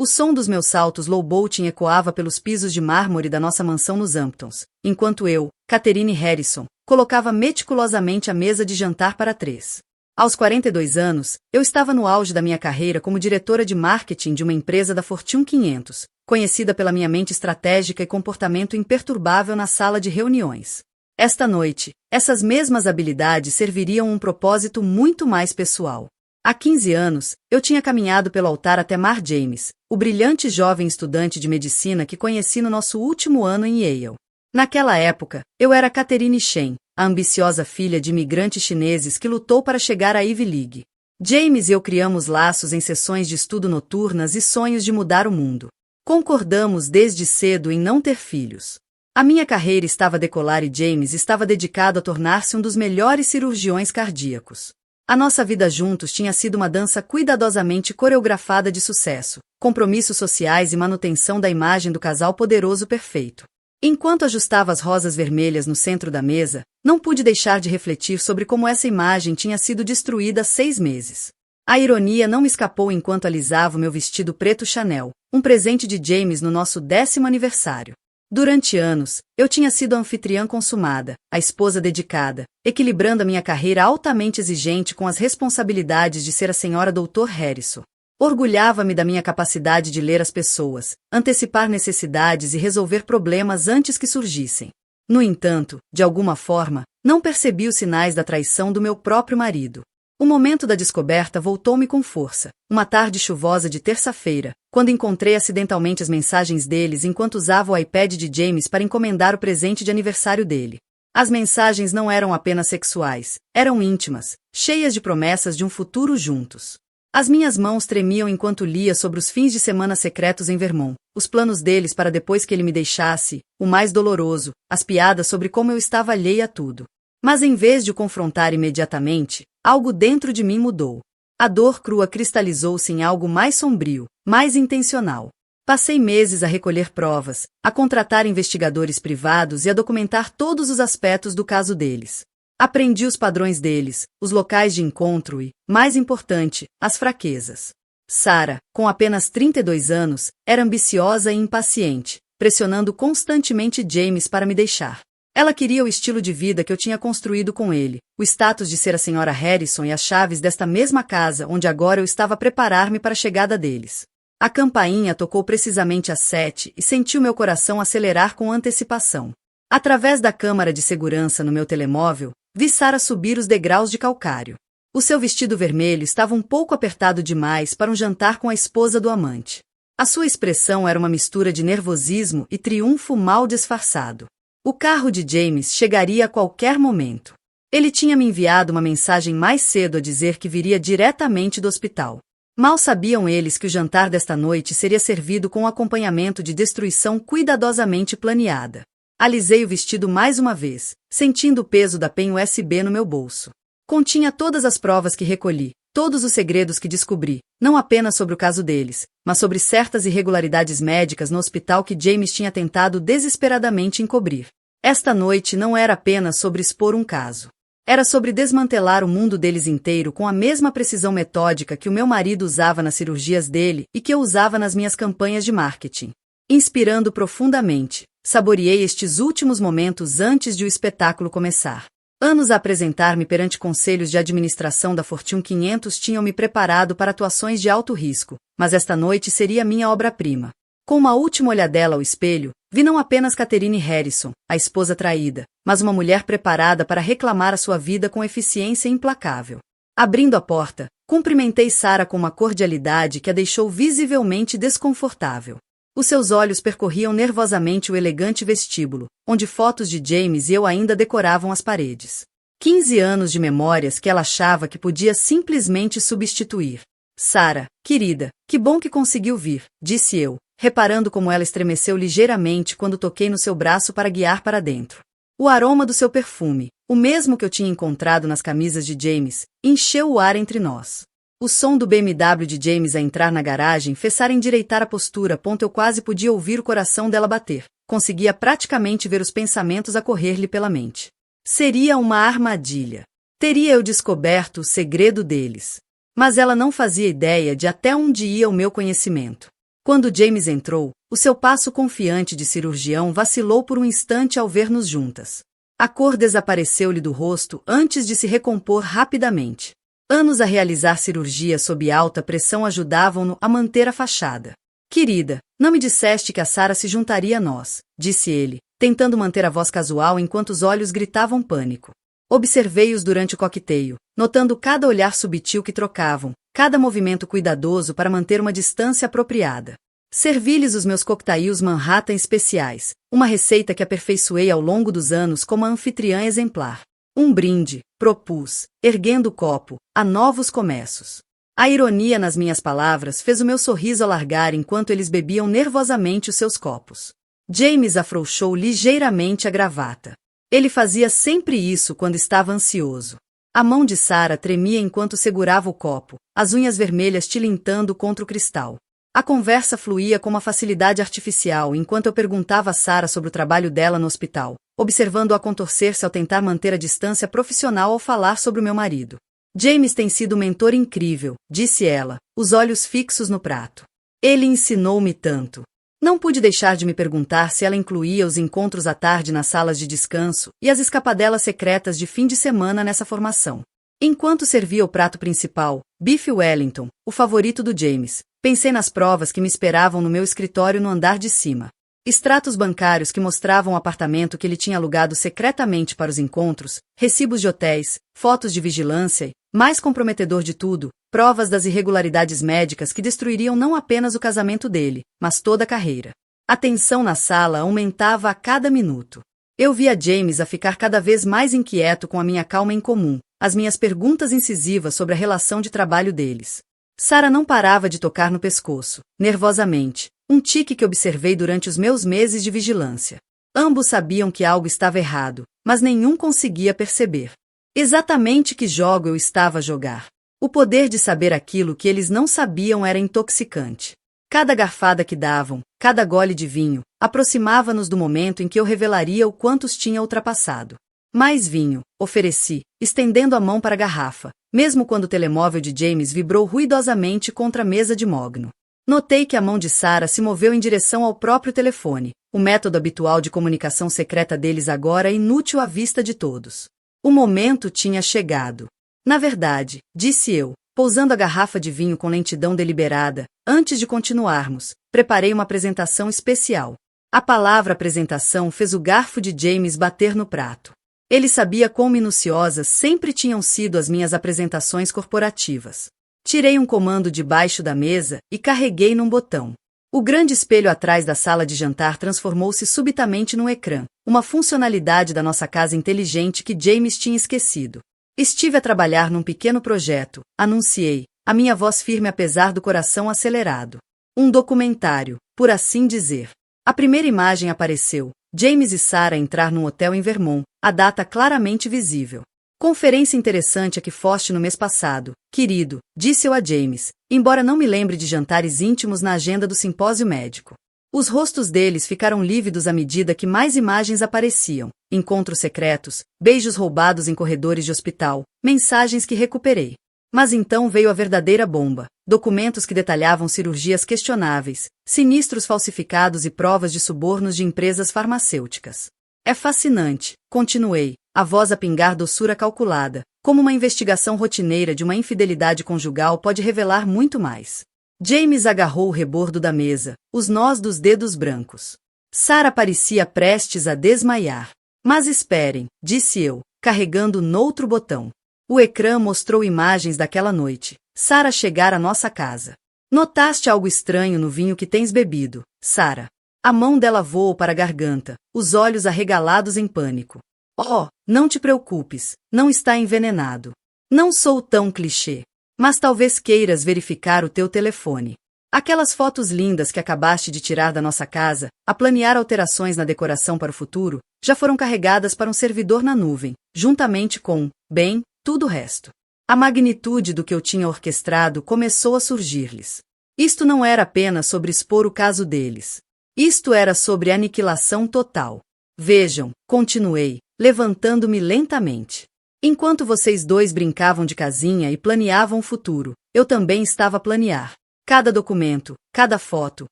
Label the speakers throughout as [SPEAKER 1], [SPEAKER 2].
[SPEAKER 1] O som dos meus saltos low-bolting ecoava pelos pisos de mármore da nossa mansão nos Hamptons, enquanto eu, Catherine Harrison, colocava meticulosamente a mesa de jantar para 3. Aos 42 anos, eu estava no auge da minha carreira como diretora de marketing de uma empresa da Fortune 500, conhecida pela minha mente estratégica e comportamento imperturbável na sala de reuniões. Esta noite, essas mesmas habilidades serviriam um propósito muito mais pessoal. Há 15 anos, eu tinha caminhado pelo altar até Mar James, o brilhante jovem estudante de medicina que conheci no nosso último ano em Yale. Naquela época, eu era Catherine Shen, a ambiciosa filha de imigrantes chineses que lutou para chegar à Ivy League. James e eu criamos laços em sessões de estudo noturnas e sonhos de mudar o mundo. Concordamos desde cedo em não ter filhos. A minha carreira estava a decolar e James estava dedicado a tornar-se um dos melhores cirurgiões cardíacos. A nossa vida juntos tinha sido uma dança cuidadosamente coreografada de sucesso, compromissos sociais e manutenção da imagem do casal poderoso perfeito. Enquanto ajustava as rosas vermelhas no centro da mesa, não pude deixar de refletir sobre como essa imagem tinha sido destruída há 6 meses. A ironia não me escapou enquanto alisava o meu vestido preto Chanel, um presente de James no nosso 10º aniversário. Durante anos, eu tinha sido a anfitriã consumada, a esposa dedicada, equilibrando a minha carreira altamente exigente com as responsabilidades de ser a senhora Dr. Harrison. Orgulhava-me da minha capacidade de ler as pessoas, antecipar necessidades e resolver problemas antes que surgissem. No entanto, de alguma forma, não percebi os sinais da traição do meu próprio marido. O momento da descoberta voltou-me com força, uma tarde chuvosa de terça-feira, quando encontrei acidentalmente as mensagens deles enquanto usava o iPad de James para encomendar o presente de aniversário dele. As mensagens não eram apenas sexuais, eram íntimas, cheias de promessas de um futuro juntos. As minhas mãos tremiam enquanto lia sobre os fins de semana secretos em Vermont, os planos deles para depois que ele me deixasse, o mais doloroso, as piadas sobre como eu estava alheia a tudo. Mas em vez de o confrontar imediatamente, algo dentro de mim mudou. A dor crua cristalizou-se em algo mais sombrio, mais intencional. Passei meses a recolher provas, a contratar investigadores privados e a documentar todos os aspectos do caso deles. Aprendi os padrões deles, os locais de encontro e, mais importante, as fraquezas. Sarah, com apenas 32 anos, era ambiciosa e impaciente, pressionando constantemente James para me deixar. Ela queria o estilo de vida que eu tinha construído com ele, o status de ser a senhora Harrison e as chaves desta mesma casa onde agora eu estava a preparar-me para a chegada deles. A campainha tocou precisamente às 7 e senti o meu coração acelerar com antecipação. Através da câmara de segurança no meu telemóvel, vi Sarah subir os degraus de calcário. O seu vestido vermelho estava um pouco apertado demais para um jantar com a esposa do amante. A sua expressão era uma mistura de nervosismo e triunfo mal disfarçado. O carro de James chegaria a qualquer momento. Ele tinha me enviado uma mensagem mais cedo a dizer que viria diretamente do hospital. Mal sabiam eles que o jantar desta noite seria servido com um acompanhamento de destruição cuidadosamente planeada. Alisei o vestido mais uma vez, sentindo o peso da pen USB no meu bolso. Continha todas as provas que recolhi, todos os segredos que descobri, não apenas sobre o caso deles, mas sobre certas irregularidades médicas no hospital que James tinha tentado desesperadamente encobrir. Esta noite não era apenas sobre expor um caso. Era sobre desmantelar o mundo deles inteiro com a mesma precisão metódica que o meu marido usava nas cirurgias dele e que eu usava nas minhas campanhas de marketing. Inspirando profundamente, saboreei estes últimos momentos antes de o espetáculo começar. Anos a apresentar-me perante conselhos de administração da Fortune 500 tinham me preparado para atuações de alto risco, mas esta noite seria minha obra-prima. Com uma última olhadela ao espelho, vi não apenas Catherine Harrison, a esposa traída, mas uma mulher preparada para reclamar a sua vida com eficiência implacável. Abrindo a porta, cumprimentei Sarah com uma cordialidade que a deixou visivelmente desconfortável. Os seus olhos percorriam nervosamente o elegante vestíbulo, onde fotos de James e eu ainda decoravam as paredes. 15 anos de memórias que ela achava que podia simplesmente substituir. Sarah, querida, que bom que conseguiu vir, disse eu, reparando como ela estremeceu ligeiramente quando toquei no seu braço para guiar para dentro. O aroma do seu perfume, o mesmo que eu tinha encontrado nas camisas de James, encheu o ar entre nós. O som do BMW de James a entrar na garagem fez Sarah endireitar a postura, eu quase podia ouvir o coração dela bater. Conseguia praticamente ver os pensamentos a correr-lhe pela mente. Seria uma armadilha. Teria eu descoberto o segredo deles. Mas ela não fazia ideia de até onde ia o meu conhecimento. Quando James entrou, o seu passo confiante de cirurgião vacilou por um instante ao ver-nos juntas. A cor desapareceu-lhe do rosto antes de se recompor rapidamente. Anos a realizar cirurgia sob alta pressão ajudavam-no a manter a fachada. Querida, não me disseste que a Sarah se juntaria a nós, disse ele, tentando manter a voz casual enquanto os olhos gritavam pânico. Observei-os durante o coqueteio, notando cada olhar subtil que trocavam, cada movimento cuidadoso para manter uma distância apropriada. Servi-lhes os meus coquetéis Manhattan especiais, uma receita que aperfeiçoei ao longo dos anos como a anfitriã exemplar. Um brinde, propus, erguendo o copo, a novos começos. A ironia nas minhas palavras fez o meu sorriso alargar enquanto eles bebiam nervosamente os seus copos. James afrouxou ligeiramente a gravata. Ele fazia sempre isso quando estava ansioso. A mão de Sarah tremia enquanto segurava o copo, as unhas vermelhas tilintando contra o cristal. A conversa fluía com uma facilidade artificial enquanto eu perguntava a Sarah sobre o trabalho dela no hospital, observando-a contorcer-se ao tentar manter a distância profissional ao falar sobre o meu marido. James tem sido um mentor incrível, disse ela, os olhos fixos no prato. Ele ensinou-me tanto. Não pude deixar de me perguntar se ela incluía os encontros à tarde nas salas de descanso e as escapadelas secretas de fim de semana nessa formação. Enquanto servia o prato principal, bife Wellington, o favorito do James, pensei nas provas que me esperavam no meu escritório no andar de cima. Extratos bancários que mostravam o apartamento que ele tinha alugado secretamente para os encontros, recibos de hotéis, fotos de vigilância e, mais comprometedor de tudo, provas das irregularidades médicas que destruiriam não apenas o casamento dele, mas toda a carreira. A tensão na sala aumentava a cada minuto. Eu via James a ficar cada vez mais inquieto com a minha calma incomum, as minhas perguntas incisivas sobre a relação de trabalho deles. Sarah não parava de tocar no pescoço, nervosamente, um tique que observei durante os meus meses de vigilância. Ambos sabiam que algo estava errado, mas nenhum conseguia perceber. Exatamente que jogo eu estava a jogar. O poder de saber aquilo que eles não sabiam era intoxicante. Cada garfada que davam, cada gole de vinho, aproximava-nos do momento em que eu revelaria o quanto os tinha ultrapassado. Mais vinho, ofereci, estendendo a mão para a garrafa, mesmo quando o telemóvel de James vibrou ruidosamente contra a mesa de mogno. Notei que a mão de Sarah se moveu em direção ao próprio telefone, o método habitual de comunicação secreta deles agora inútil à vista de todos. O momento tinha chegado. Na verdade, disse eu, pousando a garrafa de vinho com lentidão deliberada, antes de continuarmos, preparei uma apresentação especial. A palavra apresentação fez o garfo de James bater no prato. Ele sabia quão minuciosas sempre tinham sido as minhas apresentações corporativas. Tirei um comando debaixo da mesa e carreguei num botão. O grande espelho atrás da sala de jantar transformou-se subitamente num ecrã, uma funcionalidade da nossa casa inteligente que James tinha esquecido. Estive a trabalhar num pequeno projeto, anunciei, a minha voz firme apesar do coração acelerado. Um documentário, por assim dizer. A primeira imagem apareceu, James e Sarah entrar num hotel em Vermont, a data claramente visível. Conferência interessante a que foste no mês passado, querido, disse eu a James, embora não me lembre de jantares íntimos na agenda do simpósio médico. Os rostos deles ficaram lívidos à medida que mais imagens apareciam, encontros secretos, beijos roubados em corredores de hospital, mensagens que recuperei. Mas então veio a verdadeira bomba, documentos que detalhavam cirurgias questionáveis, sinistros falsificados e provas de subornos de empresas farmacêuticas. É fascinante, continuei, a voz a pingar doçura calculada, como uma investigação rotineira de uma infidelidade conjugal pode revelar muito mais. James agarrou o rebordo da mesa, os nós dos dedos brancos. Sarah parecia prestes a desmaiar. Mas esperem, disse eu, carregando noutro botão. O ecrã mostrou imagens daquela noite. Sarah chegar à nossa casa. Notaste algo estranho no vinho que tens bebido, Sarah? A mão dela voou para a garganta, os olhos arregalados em pânico. Oh, não te preocupes, não está envenenado. Não sou tão clichê. Mas talvez queiras verificar o teu telefone. Aquelas fotos lindas que acabaste de tirar da nossa casa, a planear alterações na decoração para o futuro, já foram carregadas para um servidor na nuvem, juntamente com, bem, tudo o resto. A magnitude do que eu tinha orquestrado começou a surgir-lhes. Isto não era apenas sobre expor o caso deles. Isto era sobre aniquilação total. Vejam, continuei, levantando-me lentamente. Enquanto vocês dois brincavam de casinha e planeavam o futuro, eu também estava a planear. Cada documento, cada foto,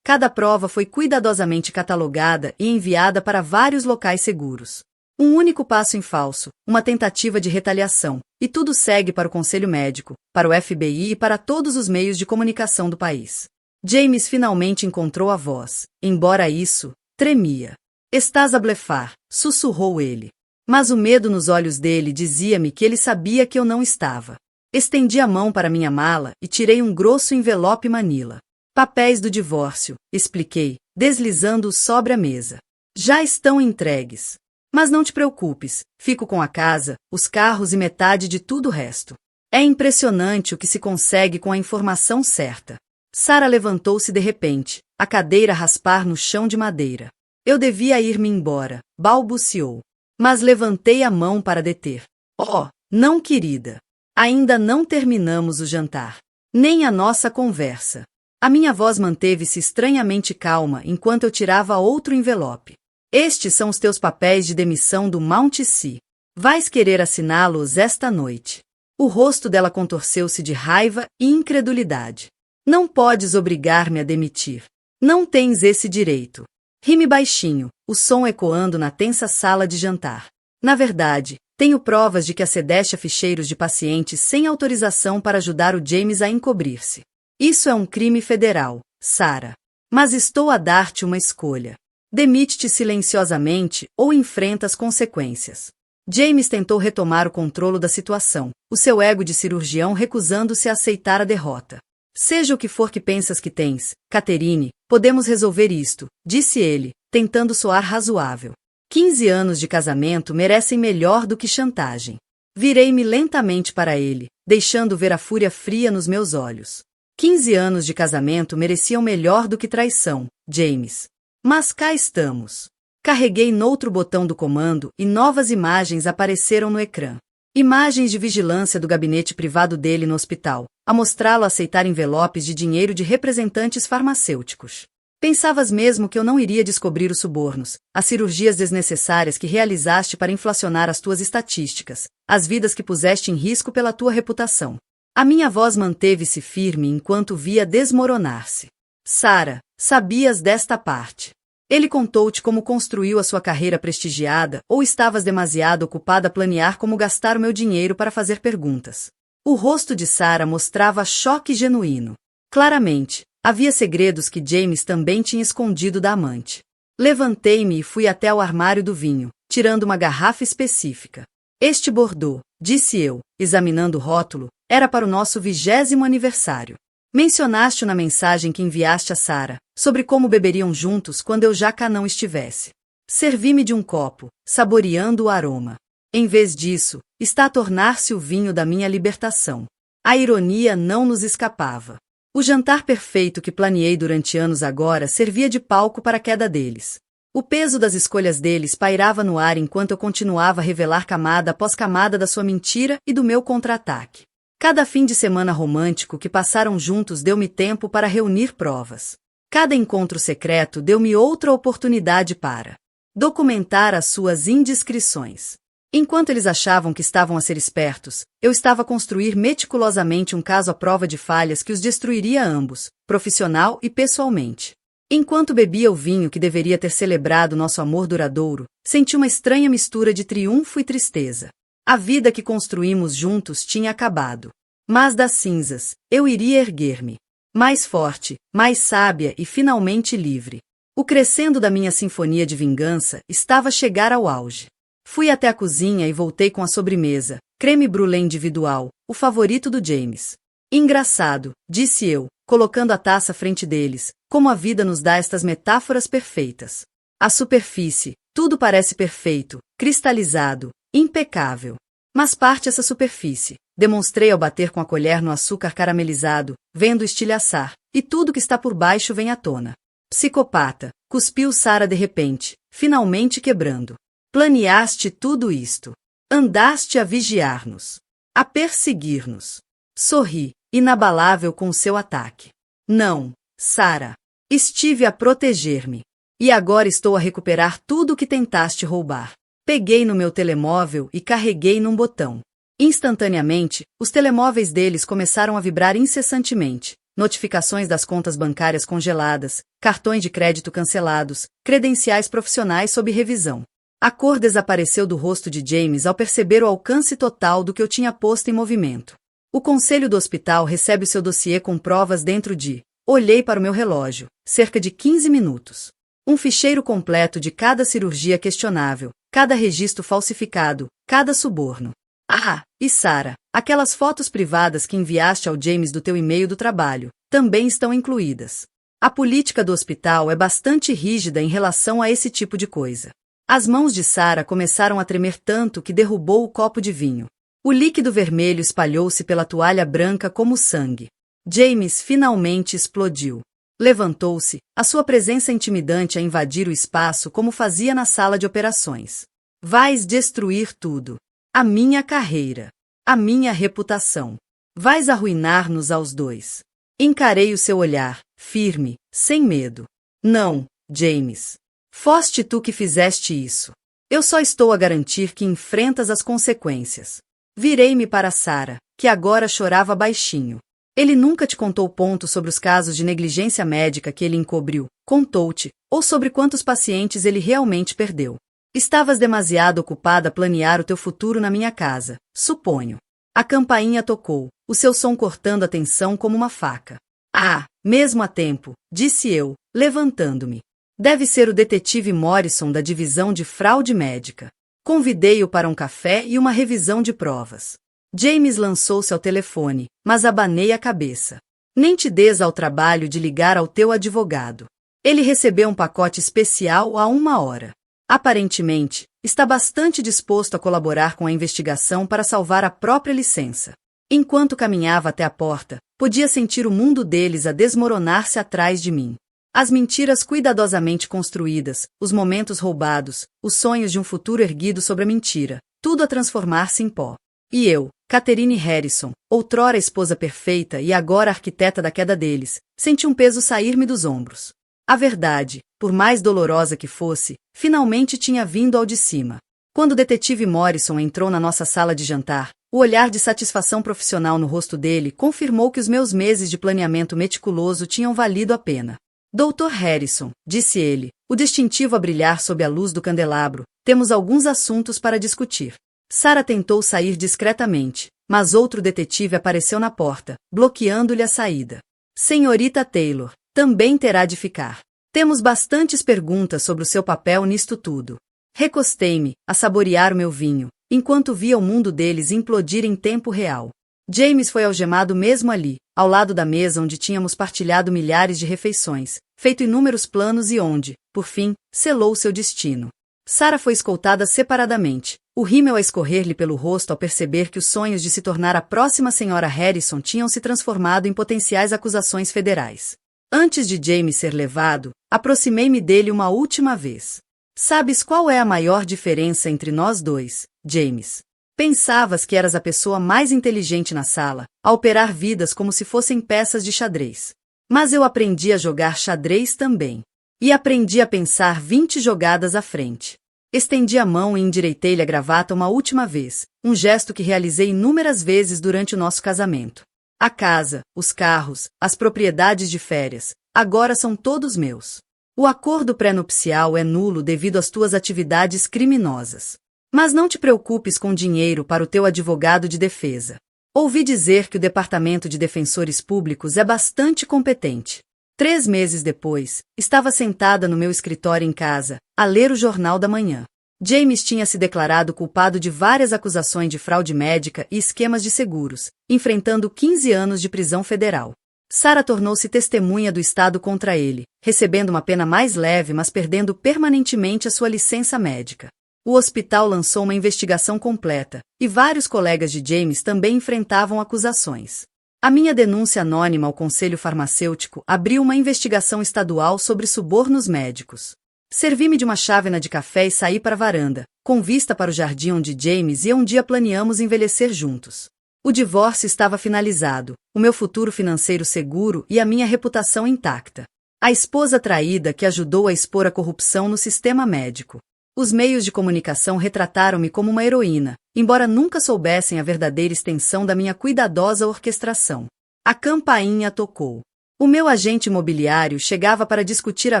[SPEAKER 1] Cada prova foi cuidadosamente catalogada e enviada para vários locais seguros. Um único passo em falso, uma tentativa de retaliação, e tudo segue para o Conselho Médico, para o FBI e para todos os meios de comunicação do país. James finalmente encontrou a voz, embora isso, tremia. Estás a blefar, sussurrou ele. Mas o medo nos olhos dele dizia-me que ele sabia que eu não estava. Estendi a mão para minha mala e tirei um grosso envelope manila. Papéis do divórcio, expliquei, deslizando-os sobre a mesa. Já estão entregues. Mas não te preocupes, fico com a casa, os carros e metade de tudo o resto. É impressionante o que se consegue com a informação certa. Sarah levantou-se de repente, a cadeira a raspar no chão de madeira. Eu devia ir-me embora, balbuciou. Mas levantei a mão para deter. Oh, não, querida. Ainda não terminamos o jantar. Nem a nossa conversa. A minha voz manteve-se estranhamente calma enquanto eu tirava outro envelope. Estes são os teus papéis de demissão do Mount Sea. Vais querer assiná-los esta noite. O rosto dela contorceu-se de raiva e incredulidade. Não podes obrigar-me a demitir. Não tens esse direito. Ri-me baixinho, o som ecoando na tensa sala de jantar. Na verdade, tenho provas de que acedeste a ficheiros de pacientes sem autorização para ajudar o James a encobrir-se. Isso é um crime federal, Sarah. Mas estou a dar-te uma escolha. Demite-te silenciosamente ou enfrenta as consequências. James tentou retomar o controle da situação, o seu ego de cirurgião recusando-se a aceitar a derrota. Seja o que for que pensas que tens, Catherine, podemos resolver isto, disse ele, tentando soar razoável. 15 anos de casamento merecem melhor do que chantagem. Virei-me lentamente para ele, deixando ver a fúria fria nos meus olhos. 15 anos de casamento mereciam melhor do que traição, James. Mas cá estamos. Carreguei noutro botão do comando e novas imagens apareceram no ecrã. Imagens de vigilância do gabinete privado dele no hospital, a mostrá-lo aceitar envelopes de dinheiro de representantes farmacêuticos. Pensavas mesmo que eu não iria descobrir os subornos, as cirurgias desnecessárias que realizaste para inflacionar as tuas estatísticas, as vidas que puseste em risco pela tua reputação. A minha voz manteve-se firme enquanto via desmoronar-se. Sarah, sabias desta parte? Ele contou-te como construiu a sua carreira prestigiada ou estavas demasiado ocupada a planear como gastar o meu dinheiro para fazer perguntas? O rosto de Sarah mostrava choque genuíno. Claramente, havia segredos que James também tinha escondido da amante. Levantei-me e fui até o armário do vinho, tirando uma garrafa específica. Este Bordeaux, disse eu, examinando o rótulo, era para o nosso 20º aniversário. Mencionaste-o na mensagem que enviaste a Sarah, sobre como beberiam juntos quando eu já cá não estivesse. Servi-me de um copo, saboreando o aroma. Em vez disso, está a tornar-se o vinho da minha libertação. A ironia não nos escapava. O jantar perfeito que planeei durante anos agora servia de palco para a queda deles. O peso das escolhas deles pairava no ar enquanto eu continuava a revelar camada após camada da sua mentira e do meu contra-ataque. Cada fim de semana romântico que passaram juntos deu-me tempo para reunir provas. Cada encontro secreto deu-me outra oportunidade para documentar as suas indiscrições. Enquanto eles achavam que estavam a ser espertos, eu estava a construir meticulosamente um caso à prova de falhas que os destruiria a ambos, profissional e pessoalmente. Enquanto bebia o vinho que deveria ter celebrado nosso amor duradouro, senti uma estranha mistura de triunfo e tristeza. A vida que construímos juntos tinha acabado. Mas das cinzas, eu iria erguer-me. Mais forte, mais sábia e finalmente livre. O crescendo da minha sinfonia de vingança estava a chegar ao auge. Fui até a cozinha e voltei com a sobremesa, creme brulee individual, o favorito do James. Engraçado, disse eu, colocando a taça à frente deles, como a vida nos dá estas metáforas perfeitas. A superfície, tudo parece perfeito, cristalizado, impecável. Mas parte essa superfície, demonstrei ao bater com a colher no açúcar caramelizado, vendo estilhaçar, e tudo que está por baixo vem à tona. Psicopata, cuspiu Sarah de repente, finalmente quebrando. Planeaste tudo isto. Andaste a vigiar-nos. A perseguir-nos. Sorri, inabalável com seu ataque. Não, Sarah. Estive a proteger-me. E agora estou a recuperar tudo o que tentaste roubar. Peguei no meu telemóvel e carreguei num botão. Instantaneamente, os telemóveis deles começaram a vibrar incessantemente, notificações das contas bancárias congeladas, cartões de crédito cancelados, credenciais profissionais sob revisão. A cor desapareceu do rosto de James ao perceber o alcance total do que eu tinha posto em movimento. O conselho do hospital recebe o seu dossiê com provas dentro de... Olhei para o meu relógio. Cerca de 15 minutos. Um ficheiro completo de cada cirurgia questionável, cada registro falsificado, cada suborno. Ah, e Sarah, aquelas fotos privadas que enviaste ao James do teu e-mail do trabalho, também estão incluídas. A política do hospital é bastante rígida em relação a esse tipo de coisa. As mãos de Sarah começaram a tremer tanto que derrubou o copo de vinho. O líquido vermelho espalhou-se pela toalha branca como sangue. James finalmente explodiu. Levantou-se, a sua presença intimidante a invadir o espaço como fazia na sala de operações. Vais destruir tudo. A minha carreira. A minha reputação. Vais arruinar-nos aos dois. Encarei o seu olhar, firme, sem medo. Não, James. Foste tu que fizeste isso. Eu só estou a garantir que enfrentas as consequências. Virei-me para Sarah, que agora chorava baixinho. Ele nunca te contou pontos sobre os casos de negligência médica que ele encobriu, contou-te, ou sobre quantos pacientes ele realmente perdeu. Estavas demasiado ocupada a planear o teu futuro na minha casa, suponho. A campainha tocou, o seu som cortando a tensão como uma faca. Ah, mesmo a tempo, disse eu, levantando-me. Deve ser o detetive Morrison da divisão de fraude médica. Convidei-o para um café e uma revisão de provas. James lançou-se ao telefone, mas abanei a cabeça. Nem te des ao trabalho de ligar ao teu advogado. Ele recebeu um pacote especial há 1 hora. Aparentemente, está bastante disposto a colaborar com a investigação para salvar a própria licença. Enquanto caminhava até a porta, podia sentir o mundo deles a desmoronar-se atrás de mim. As mentiras cuidadosamente construídas, os momentos roubados, os sonhos de um futuro erguido sobre a mentira, tudo a transformar-se em pó. E eu, Catherine Harrison, outrora esposa perfeita e agora arquiteta da queda deles, senti um peso sair-me dos ombros. A verdade, por mais dolorosa que fosse, finalmente tinha vindo ao de cima. Quando o detetive Morrison entrou na nossa sala de jantar, o olhar de satisfação profissional no rosto dele confirmou que os meus meses de planeamento meticuloso tinham valido a pena. Dr. Harrison, disse ele, o distintivo a brilhar sob a luz do candelabro, temos alguns assuntos para discutir. Sarah tentou sair discretamente, mas outro detetive apareceu na porta, bloqueando-lhe a saída. Senhorita Taylor, também terá de ficar. Temos bastantes perguntas sobre o seu papel nisto tudo. Recostei-me, a saborear o meu vinho, enquanto via o mundo deles implodir em tempo real. James foi algemado mesmo ali, ao lado da mesa onde tínhamos partilhado milhares de refeições, feito inúmeros planos e onde, por fim, selou seu destino. Sarah foi escoltada separadamente, o rímel a escorrer-lhe pelo rosto ao perceber que os sonhos de se tornar a próxima senhora Harrison tinham se transformado em potenciais acusações federais. Antes de James ser levado, aproximei-me dele uma última vez. Sabes qual é a maior diferença entre nós dois, James? Pensavas que eras a pessoa mais inteligente na sala, a operar vidas como se fossem peças de xadrez. Mas eu aprendi a jogar xadrez também. E aprendi a pensar 20 jogadas à frente. Estendi a mão e endireitei-lhe a gravata uma última vez, um gesto que realizei inúmeras vezes durante o nosso casamento. A casa, os carros, as propriedades de férias, agora são todos meus. O acordo pré-nupcial é nulo devido às tuas atividades criminosas. Mas não te preocupes com dinheiro para o teu advogado de defesa. Ouvi dizer que o Departamento de Defensores Públicos é bastante competente. 3 meses depois, estava sentada no meu escritório em casa, a ler o Jornal da Manhã. James tinha se declarado culpado de várias acusações de fraude médica e esquemas de seguros, enfrentando 15 anos de prisão federal. Sarah tornou-se testemunha do Estado contra ele, recebendo uma pena mais leve mas perdendo permanentemente a sua licença médica. O hospital lançou uma investigação completa, e vários colegas de James também enfrentavam acusações. A minha denúncia anônima ao Conselho Farmacêutico abriu uma investigação estadual sobre subornos médicos. Servi-me de uma chávena de café e saí para a varanda, com vista para o jardim onde James e eu um dia planeamos envelhecer juntos. O divórcio estava finalizado, o meu futuro financeiro seguro e a minha reputação intacta. A esposa traída que ajudou a expor a corrupção no sistema médico. Os meios de comunicação retrataram-me como uma heroína, embora nunca soubessem a verdadeira extensão da minha cuidadosa orquestração. A campainha tocou. O meu agente imobiliário chegava para discutir a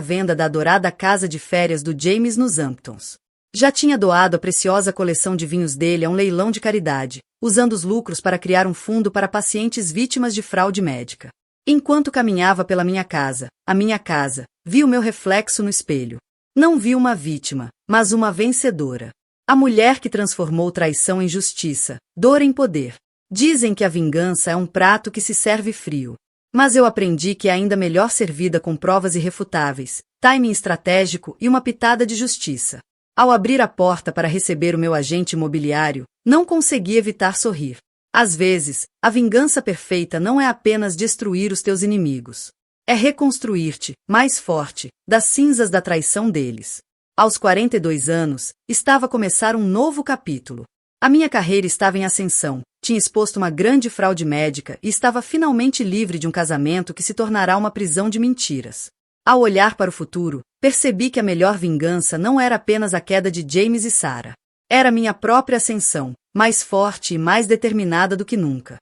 [SPEAKER 1] venda da adorada casa de férias do James nos Hamptons. Já tinha doado a preciosa coleção de vinhos dele a um leilão de caridade, usando os lucros para criar um fundo para pacientes vítimas de fraude médica. Enquanto caminhava pela a minha casa, vi o meu reflexo no espelho. Não vi uma vítima, mas uma vencedora. A mulher que transformou traição em justiça, dor em poder. Dizem que a vingança é um prato que se serve frio. Mas eu aprendi que é ainda melhor servida com provas irrefutáveis, timing estratégico e uma pitada de justiça. Ao abrir a porta para receber o meu agente imobiliário, não consegui evitar sorrir. Às vezes, a vingança perfeita não é apenas destruir os teus inimigos. É reconstruir-te, mais forte, das cinzas da traição deles. Aos 42 anos, estava a começar um novo capítulo. A minha carreira estava em ascensão, tinha exposto uma grande fraude médica e estava finalmente livre de um casamento que se tornará uma prisão de mentiras. Ao olhar para o futuro, percebi que a melhor vingança não era apenas a queda de James e Sarah. Era minha própria ascensão, mais forte e mais determinada do que nunca.